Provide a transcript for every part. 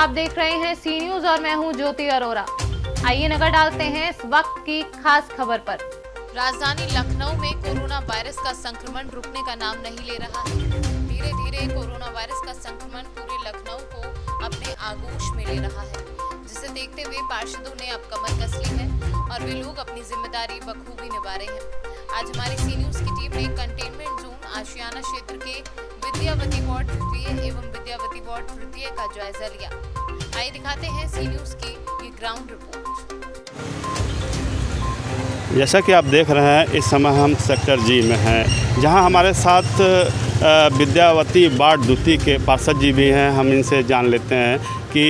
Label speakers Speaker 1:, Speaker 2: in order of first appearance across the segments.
Speaker 1: आप देख रहे हैं सी न्यूज और मैं हूं ज्योति अरोरा। आइए नजर डालते हैं इस वक्त की खास खबर पर। राजधानी लखनऊ में कोरोना वायरस का संक्रमण रुकने का नाम नहीं ले रहा है। धीरे धीरे कोरोना वायरस का संक्रमण पूरे लखनऊ को अपने आगोश में ले रहा है, जिसे देखते हुए पार्षदों ने अब कमर कस ली है और वे लोग अपनी जिम्मेदारी बखूबी निभा रहे हैं। आज हमारी सी न्यूज की टीम ने कंटेनमेंट जोन आशियाना क्षेत्र के विद्यावती वार्ड तृतीय एवं विद्यावती वार्ड तृतीय का जायजा लिया। आइए दिखाते हैं सी न्यूज की ये ग्राउंड रिपोर्ट।
Speaker 2: जैसा कि आप देख रहे हैं, इस समय हम सेक्टर जी में हैं, जहां हमारे साथ विद्यावती वार्ड द्वितीय के पार्षद जी भी हैं। हम इनसे जान लेते हैं कि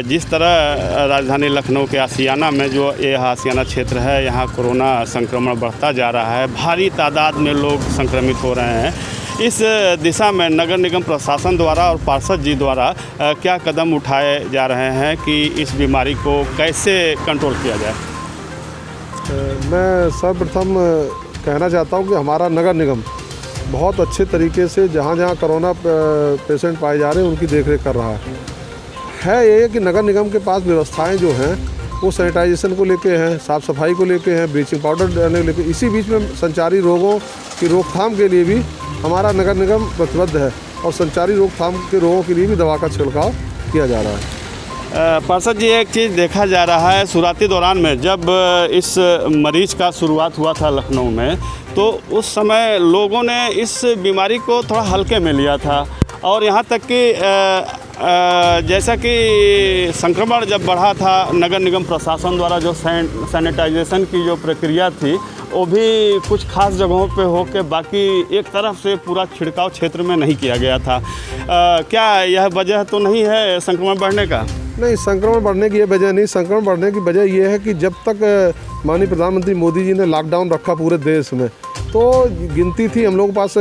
Speaker 2: जिस तरह राजधानी लखनऊ के आशियाना में जो ये आशियाना क्षेत्र है, यहाँ कोरोना संक्रमण बढ़ता जा रहा है, भारी तादाद में लोग संक्रमित हो रहे हैं। इस दिशा में नगर निगम प्रशासन द्वारा और पार्षद जी द्वारा क्या कदम उठाए जा रहे हैं कि इस बीमारी को कैसे कंट्रोल किया जाए?
Speaker 3: मैं सर्वप्रथम कहना चाहता हूं कि हमारा नगर निगम बहुत अच्छे तरीके से जहां जहां कोरोना पेशेंट पाए जा रहे हैं उनकी देखरेख कर रहा है। ये कि नगर निगम के पास व्यवस्थाएं जो हैं वो सैनिटाइजेशन को लेके हैं, साफ़ सफाई को लेके हैं, ब्लीचिंग पाउडर डालने को लेके। इसी बीच में संचारी रोगों की रोकथाम के लिए भी हमारा नगर निगम प्रतिबद्ध है और संचारी रोकथाम के रोगों के लिए भी दवा का छिड़काव किया जा रहा है।
Speaker 2: पार्षद जी, एक चीज़ देखा जा रहा है, शुरुआती दौरान में जब इस मरीज का शुरुआत हुआ था लखनऊ में, तो उस समय लोगों ने इस बीमारी को थोड़ा हल्के में लिया था और यहाँ तक कि जैसा कि संक्रमण जब बढ़ा था, नगर निगम प्रशासन द्वारा जो सैनिटाइजेशन की जो प्रक्रिया थी वो भी कुछ खास जगहों पे हो के बाकी एक तरफ से पूरा छिड़काव क्षेत्र में नहीं किया गया था। क्या यह वजह तो नहीं है संक्रमण बढ़ने का?
Speaker 3: नहीं, संक्रमण बढ़ने की ये वजह नहीं। संक्रमण बढ़ने की वजह ये है कि जब तक माननीय प्रधानमंत्री मोदी जी ने लॉकडाउन रखा पूरे देश में, तो गिनती थी, हम लोगों के पास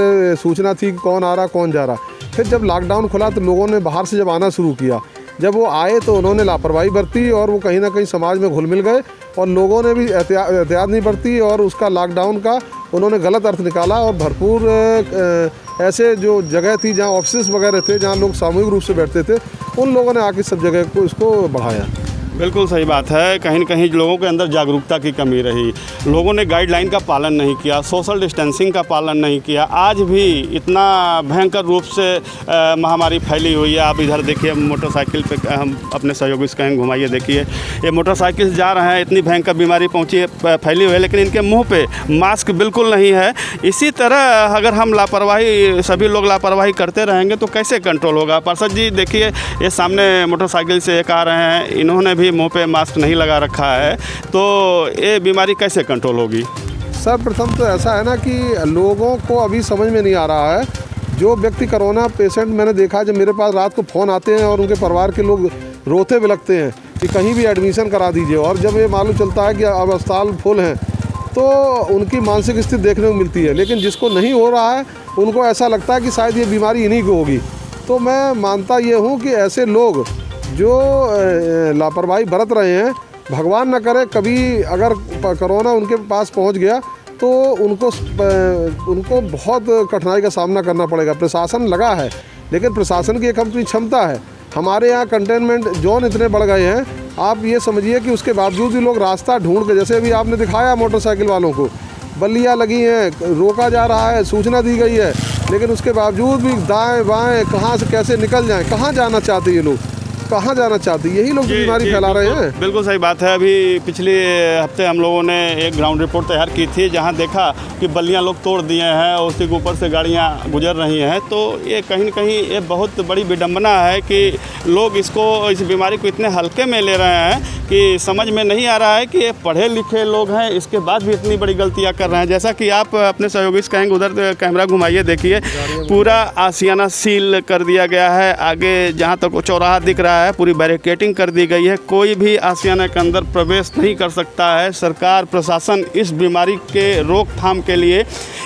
Speaker 3: सूचना थी कि कौन आ रहा कौन जा रहा। फिर जब लॉकडाउन खुला तो लोगों ने बाहर से जब आना शुरू किया, जब वो आए तो उन्होंने लापरवाही बरती और वो कहीं ना कहीं समाज में घुल मिल गए और लोगों ने भी एहतियात नहीं बरती और उसका लॉकडाउन का उन्होंने गलत अर्थ निकाला और भरपूर ऐसे जो जगह थी जहाँ ऑफिस वगैरह थे, जहाँ लोग सामूहिक रूप से बैठते थे, उन लोगों ने आके सब जगह को इसको बढ़ाया।
Speaker 2: बिल्कुल सही बात है। कहीं न कहीं लोगों के अंदर जागरूकता की कमी रही, लोगों ने गाइडलाइन का पालन नहीं किया, सोशल डिस्टेंसिंग का पालन नहीं किया। आज भी इतना भयंकर रूप से महामारी फैली हुई है। आप इधर देखिए, मोटरसाइकिल पे हम अपने सहयोगी से कहें घुमाइए, देखिए ये मोटरसाइकिल से जा रहे हैं, इतनी भयंकर बीमारी पहुंची है, फैली हुई है, लेकिन इनके मुँह पे मास्क बिल्कुल नहीं है। इसी तरह अगर हम लापरवाही, सभी लोग लापरवाही करते रहेंगे तो कैसे कंट्रोल होगा? पार्षद जी देखिए, ये सामने मोटरसाइकिल से एक आ रहे हैं, इन्होंने भी मुंह पे मास्क नहीं लगा रखा है, तो ये बीमारी कैसे कंट्रोल होगी?
Speaker 3: सर्वप्रथम तो ऐसा है ना कि लोगों को अभी समझ में नहीं आ रहा है। जो व्यक्ति कोरोना पेशेंट, मैंने देखा जब मेरे पास रात को फ़ोन आते हैं और उनके परिवार के लोग रोते बिलखते हैं कि कहीं भी एडमिशन करा दीजिए, और जब ये मालूम चलता है कि अब अस्पताल फुल हैं तो उनकी मानसिक स्थिति देखने को मिलती है। लेकिन जिसको नहीं हो रहा है उनको ऐसा लगता है कि शायद ये बीमारी इन्हीं को होगी। तो मैं मानता ये हूँ कि ऐसे लोग जो लापरवाही बरत रहे हैं, भगवान न करे कभी अगर कोरोना उनके पास पहुंच गया तो उनको बहुत कठिनाई का सामना करना पड़ेगा। प्रशासन लगा है, लेकिन प्रशासन की एक अपनी क्षमता है। हमारे यहाँ कंटेनमेंट जोन इतने बढ़ गए हैं, आप ये समझिए कि उसके बावजूद भी लोग रास्ता ढूंढ के, जैसे अभी आपने दिखाया मोटरसाइकिल वालों को बल्लियाँ लगी हैं, रोका जा रहा है, सूचना दी गई है, लेकिन उसके बावजूद भी दाएँ बाएँ कहाँ से कैसे निकल जाएँ, कहाँ जाना चाहते ये लोग, कहाँ जाना चाहते, यही लोग बीमारी फैला रहे हैं।
Speaker 2: बिल्कुल सही बात है। अभी पिछले हफ्ते हम लोगों ने एक ग्राउंड रिपोर्ट तैयार की थी, जहाँ देखा कि बल्लियाँ लोग तोड़ दिए हैं और उसी के ऊपर से गाड़ियाँ गुजर रही हैं। तो ये कहीं न कहीं ये बहुत बड़ी विडंबना है कि लोग इस बीमारी को इतने हल्के में ले रहे हैं कि समझ में नहीं आ रहा है कि ये पढ़े लिखे लोग हैं, इसके बाद भी इतनी बड़ी गलतियाँ कर रहे हैं। जैसा कि आप अपने सहयोगी से कहेंगे, उधर कैमरा घुमाइए, देखिए पूरा आशियाना सील कर दिया गया है। आगे जहाँ तक चौराहा दिख रहा है पूरी बैरिकेडिंग कर दी गई है, कोई भी आशियाना के अंदर प्रवेश नहीं कर सकता है। सरकार प्रशासन इस बीमारी के रोकथाम के लिए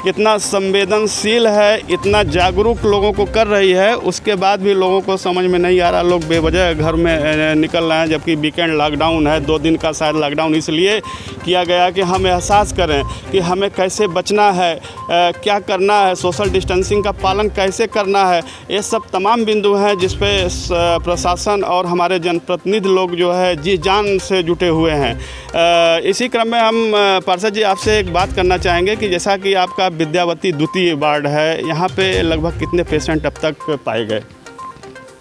Speaker 2: इतना संवेदनशील है, इतना जागरूक लोगों को कर रही है, उसके बाद भी लोगों को समझ में नहीं आ रहा। लोग बेवजह घर में निकल रहे हैं, जबकि वीकेंड लॉकडाउन है, 2 दिन का शायद लॉकडाउन इसलिए किया गया कि हम एहसास करें कि हमें कैसे बचना है, क्या करना है, सोशल डिस्टेंसिंग का पालन कैसे करना है। ये सब तमाम बिंदु हैं जिस पे प्रशासन और हमारे जनप्रतिनिधि लोग जो है जी जान से जुटे हुए हैं। इसी क्रम में हम पार्षद जी आपसे एक बात करना चाहेंगे कि जैसा कि आपका विद्यावती द्वितीय वार्ड है, यहाँ पे लगभग कितने पेशेंट अब तक पाए गए?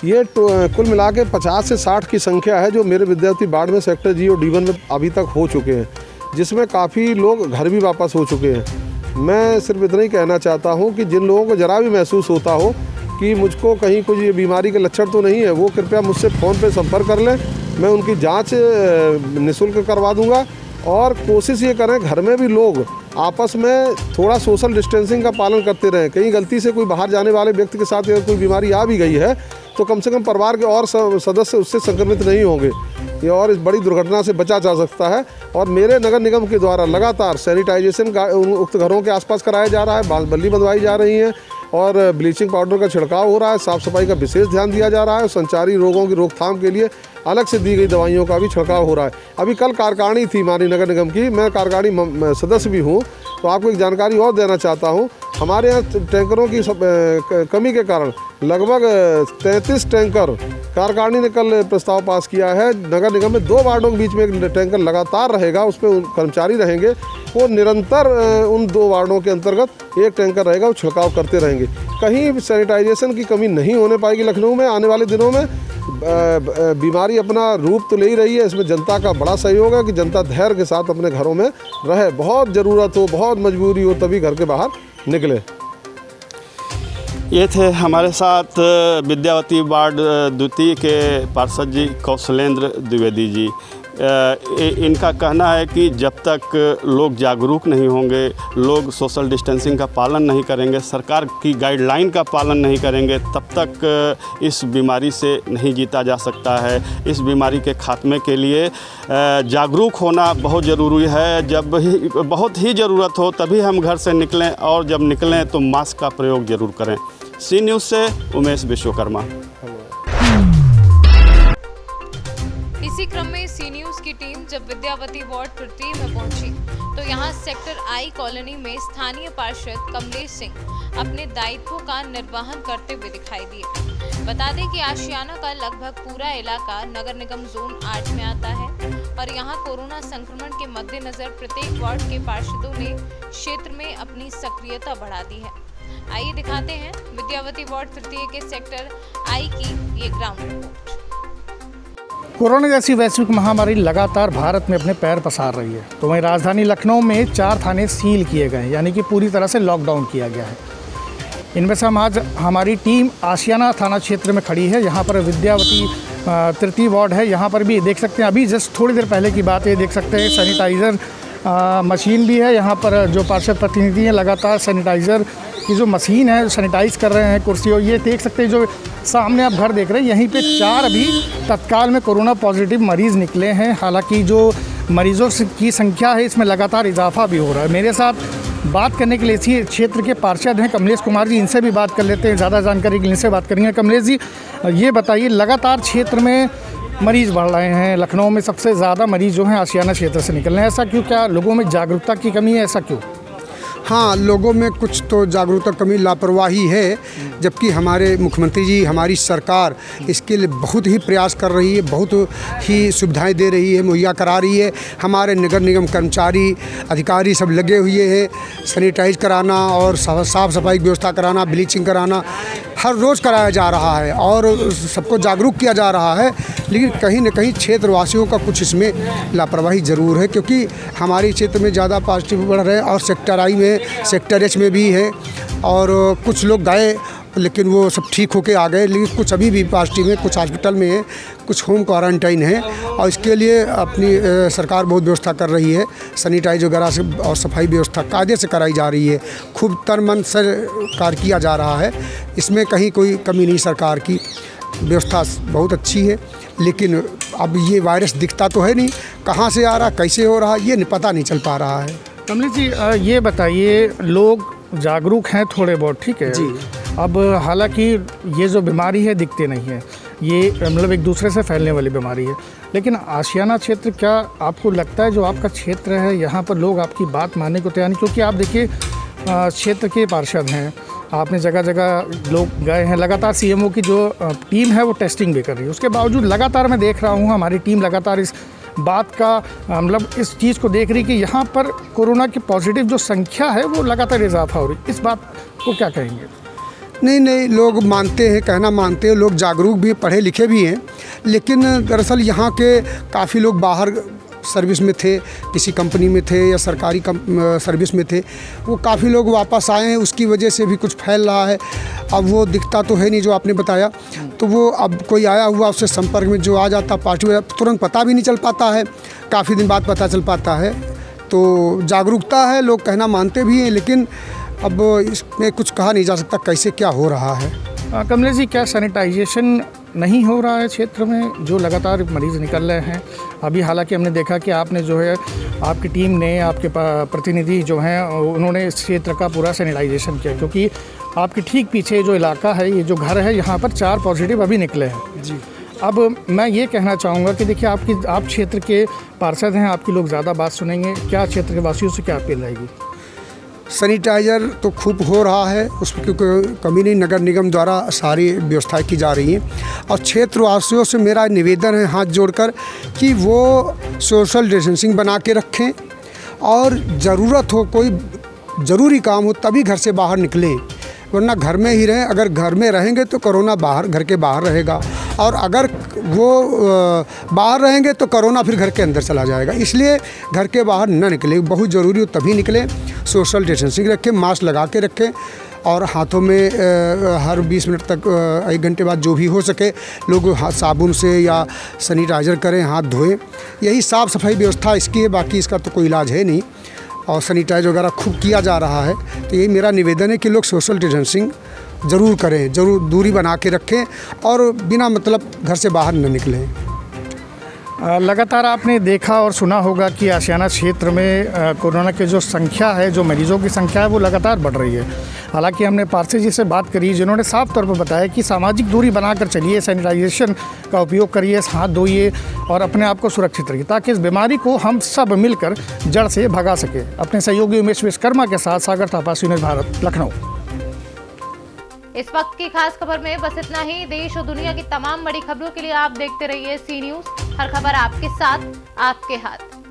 Speaker 3: ये कुल मिला के 50 से 60 की संख्या है जो मेरे विद्यावती वार्ड में सेक्टर जी और D1 में अभी तक हो चुके हैं, जिसमें काफ़ी लोग घर भी वापस हो चुके हैं। मैं सिर्फ इतना ही कहना चाहता हूँ कि जिन लोगों को ज़रा भी महसूस होता हो कि मुझको कहीं कुछ ये बीमारी के लक्षण तो नहीं है, वो कृपया मुझसे फ़ोन पे संपर्क कर लें। मैं उनकी जांच निःशुल्क करवा दूंगा। और कोशिश ये करें घर में भी लोग आपस में थोड़ा सोशल डिस्टेंसिंग का पालन करते रहें। कहीं गलती से कोई बाहर जाने वाले व्यक्ति के साथ अगर कोई बीमारी आ भी गई है तो कम से कम परिवार के और सदस्य उससे संक्रमित नहीं होंगे ये और इस बड़ी दुर्घटना से बचा जा सकता है। और मेरे नगर निगम के द्वारा लगातार सैनिटाइजेशन उक्त घरों के आसपास कराया जा रहा है, बांस बल्ली बंधवाई जा रही हैं और ब्लीचिंग पाउडर का छिड़काव हो रहा है। साफ़ सफाई का विशेष ध्यान दिया जा रहा है। संचारी रोगों की रोकथाम के लिए अलग से दी गई दवाइयों का भी छिड़काव हो रहा है। अभी कल कार्यकारिणी थी माननीय नगर निगम की, मैं कार्यकारिणी सदस्य भी हूँ, तो आपको एक जानकारी और देना चाहता हूँ। हमारे यहाँ टैंकरों की कमी के कारण लगभग 33 टैंकर कार्यकारिणी ने कल प्रस्ताव पास किया है। नगर निगम में 2 वार्डों के बीच में एक टैंकर लगातार रहेगा, उस पर कर्मचारी रहेंगे, वो निरंतर उन 2 वार्डों के अंतर्गत एक टैंकर रहेगा, वो छिड़काव करते रहेंगे। कहीं सैनिटाइजेशन की कमी नहीं होने पाएगी लखनऊ में आने वाले दिनों में। बीमारी अपना रूप तो ले ही रही है, इसमें जनता का बड़ा सहयोग है कि जनता धैर्य के साथ अपने घरों में रहे। बहुत ज़रूरत हो, बहुत मजबूरी हो तभी घर के बाहर निकले।
Speaker 2: ये थे हमारे साथ विद्यावती वार्ड द्वितीय के पार्षद जी कौशलेंद्र द्विवेदी जी। इनका कहना है कि जब तक लोग जागरूक नहीं होंगे, लोग सोशल डिस्टेंसिंग का पालन नहीं करेंगे, सरकार की गाइडलाइन का पालन नहीं करेंगे, तब तक इस बीमारी से नहीं जीता जा सकता है। इस बीमारी के खात्मे के लिए जागरूक होना बहुत ज़रूरी है। जब ही बहुत ही ज़रूरत हो तभी हम घर से निकलें, और जब निकलें तो मास्क का प्रयोग ज़रूर करें। सी न्यूज़ से उमेश विश्वकर्मा।
Speaker 1: इसी क्रम में सी न्यूज़ की टीम जब विद्यावती वार्ड तृतीय में पहुंची तो यहां सेक्टर आई कॉलोनी में स्थानीय पार्षद कमलेश सिंह अपने दायित्वों का निर्वहन करते हुए दिखाई दिए। बता दें कि आशियाना का लगभग पूरा इलाका नगर निगम जोन 8 में आता है और यहां कोरोना संक्रमण के मद्देनजर प्रत्येक वार्ड के पार्षदों ने क्षेत्र में अपनी सक्रियता बढ़ा दी है। आइए दिखाते हैं विद्यावती वार्ड तृतीय के सेक्टर आई की ये ग्राउंड रिपोर्ट।
Speaker 4: कोरोना जैसी वैश्विक महामारी लगातार भारत में अपने पैर पसार रही है, तो वहीं राजधानी लखनऊ में 4 थाने सील किए गए हैं, यानी कि पूरी तरह से लॉकडाउन किया गया है। इनमें से हम आज हमारी टीम आशियाना थाना क्षेत्र में खड़ी है। यहाँ पर विद्यावती तृतीय वार्ड है। यहाँ पर भी देख सकते हैं, अभी जस्ट थोड़ी देर पहले की बात है, देख सकते हैं सैनिटाइज़र मशीन भी है। यहाँ पर जो पार्षद प्रतिनिधि हैं लगातार सैनिटाइज़र की जो मशीन है सैनिटाइज़ कर रहे हैं कुर्सी। और ये देख सकते हैं जो सामने आप घर देख रहे हैं, यहीं पे 4 अभी तत्काल में कोरोना पॉजिटिव मरीज़ निकले हैं। हालांकि जो मरीज़ों की संख्या है इसमें लगातार इजाफा भी हो रहा है। मेरे साथ बात करने के लिए इसी क्षेत्र के पार्षद हैं कमलेश कुमार जी, इनसे भी बात कर लेते हैं, ज़्यादा जानकारी के लिए इनसे बात करेंगे। कमलेश जी, ये बताइए, लगातार क्षेत्र में मरीज़ बढ़ रहे हैं, लखनऊ में सबसे ज़्यादा मरीज़ जो हैं आशियाना क्षेत्र से निकल रहे हैं, ऐसा क्यों? क्या लोगों में जागरूकता की कमी है, ऐसा क्यों?
Speaker 5: हाँ, लोगों में कुछ तो जागरूकता कमी, लापरवाही है, जबकि हमारे मुख्यमंत्री जी, हमारी सरकार इसके लिए बहुत ही प्रयास कर रही है, बहुत ही सुविधाएं दे रही है, मुहैया करा रही है। हमारे नगर निगम कर्मचारी अधिकारी सब लगे हुए हैं, सैनिटाइज कराना और साफ़ सफाई की व्यवस्था कराना, ब्लीचिंग कराना हर रोज़ कराया जा रहा है और सबको जागरूक किया जा रहा है। लेकिन कहीं न कहीं क्षेत्रवासियों का कुछ इसमें लापरवाही ज़रूर है, क्योंकि हमारे क्षेत्र में ज़्यादा पॉजिटिव बढ़ रहे हैं और सेक्टर आई में, सेक्टर एच में भी है, और कुछ लोग गए लेकिन वो सब ठीक होके आ गए, लेकिन कुछ अभी भी पॉजिटिव है, कुछ हॉस्पिटल में है, कुछ होम क्वारंटाइन है। और इसके लिए अपनी सरकार बहुत व्यवस्था कर रही है, सैनिटाइज वगैरह से और सफाई व्यवस्था कायदे से कराई जा रही है। खूब तन मन से कार्य किया जा रहा है, इसमें कहीं कोई कमी नहीं। सरकार की व्यवस्था बहुत अच्छी है, लेकिन अब ये वायरस दिखता तो है नहीं, कहाँ से आ रहा, कैसे हो रहा, ये पता नहीं चल पा रहा है।
Speaker 4: कमलेश जी, ये बताइए, लोग जागरूक हैं थोड़े बहुत, ठीक है जी। अब हालांकि ये जो बीमारी है दिखती नहीं है, ये मतलब एक दूसरे से फैलने वाली बीमारी है, लेकिन आशियाना क्षेत्र, क्या आपको लगता है जो आपका क्षेत्र है यहाँ पर लोग आपकी बात मानने को तैयार नहीं? क्योंकि आप देखिए क्षेत्र के पार्षद हैं आपने जगह जगह लोग गए हैं, लगातार सीएमओ की जो टीम है वो टेस्टिंग भी कर रही है। उसके बावजूद लगातार मैं देख रहा हूँ हमारी टीम लगातार इस बात का मतलब इस चीज़ को देख रही कि यहाँ पर कोरोना की पॉजिटिव जो संख्या है वो लगातार इजाफा हो रही है। इस बात को क्या कहेंगे?
Speaker 5: नहीं, लोग मानते हैं, कहना मानते हैं, लोग जागरूक भी, पढ़े लिखे भी हैं, लेकिन दरअसल यहाँ के काफ़ी लोग बाहर सर्विस में थे, किसी कंपनी में थे या सरकारी सर्विस में थे, वो काफ़ी लोग वापस आए हैं, उसकी वजह से भी कुछ फैल रहा है। अब वो दिखता तो है नहीं जो आपने बताया, तो वो अब कोई आया हुआ उससे संपर्क में जो आ जाता पार्टी में तुरंत पता भी नहीं चल पाता है, काफ़ी दिन बाद पता चल पाता है। तो जागरूकता है, लोग कहना मानते भी हैं, लेकिन अब इसमें कुछ कहा नहीं जा सकता कैसे क्या हो रहा है।
Speaker 4: कमलेश जी, क्या सैनिटाइजेशन नहीं हो रहा है क्षेत्र में जो लगातार मरीज़ निकल रहे हैं? अभी हालांकि हमने देखा कि आपने जो है आपकी टीम ने, आपके प्रतिनिधि जो हैं उन्होंने इस क्षेत्र का पूरा सैनिटाइजेशन किया, क्योंकि आपके ठीक पीछे जो इलाका है, ये जो घर है, यहाँ पर 4 पॉजिटिव अभी निकले हैं जी। अब मैं ये कहना चाहूँगा कि देखिए आप क्षेत्र के पार्षद हैं, आपकी लोग ज़्यादा बात सुनेंगे, क्या क्षेत्र के वासियों से क्या अपील रहेगी?
Speaker 5: सैनिटाइज़र तो खूब हो रहा है, उसमें क्योंकि कमी नहीं, नगर निगम द्वारा सारी व्यवस्थाएं की जा रही हैं। और क्षेत्रवासियों से मेरा निवेदन है हाथ जोड़कर कि वो सोशल डिस्टेंसिंग बना के रखें और ज़रूरत हो, कोई ज़रूरी काम हो तभी घर से बाहर निकलें, वरना घर में ही रहें। अगर घर में रहेंगे तो कोरोना घर के बाहर रहेगा, और अगर वो बाहर रहेंगे तो कोरोना फिर घर के अंदर चला जाएगा। इसलिए घर के बाहर न निकलें, बहुत ज़रूरी हो तभी निकलें, सोशल डिस्टेंसिंग रखें, मास्क लगा के रखें, और हाथों में हर 20 मिनट तक 1 घंटे बाद जो भी हो सके लोग साबुन से या सैनिटाइज़र करें, हाथ धोएं। यही साफ़ सफाई व्यवस्था इसकी है, बाकी इसका तो कोई इलाज है नहीं। और सैनिटाइज वगैरह खूब किया जा रहा है, तो यही मेरा निवेदन है कि लोग सोशल डिस्टेंसिंग ज़रूर करें, ज़रूर दूरी बना के रखें और बिना मतलब घर से बाहर न निकलें।
Speaker 4: लगातार आपने देखा और सुना होगा कि आशियाना क्षेत्र में कोरोना की जो संख्या है, जो मरीजों की संख्या है, वो लगातार बढ़ रही है। हालांकि हमने पार्षद जी से बात करी, जिन्होंने साफ तौर पर बताया कि सामाजिक दूरी बनाकर चलिए, सैनिटाइजेशन का उपयोग करिए, हाथ धोइए और अपने आप को सुरक्षित रखिए, ताकि इस बीमारी को हम सब मिलकर जड़ से भगा सके। अपने सहयोगी उमेश विश्वकर्मा के साथ सागर थापा, न्यूज़ भारत, लखनऊ।
Speaker 1: इस वक्त की खास खबर में बस इतना ही। देश और दुनिया की तमाम बड़ी खबरों के लिए आप देखते रहिए सी न्यूज़। हर खबर आपके साथ, आपके हाथ।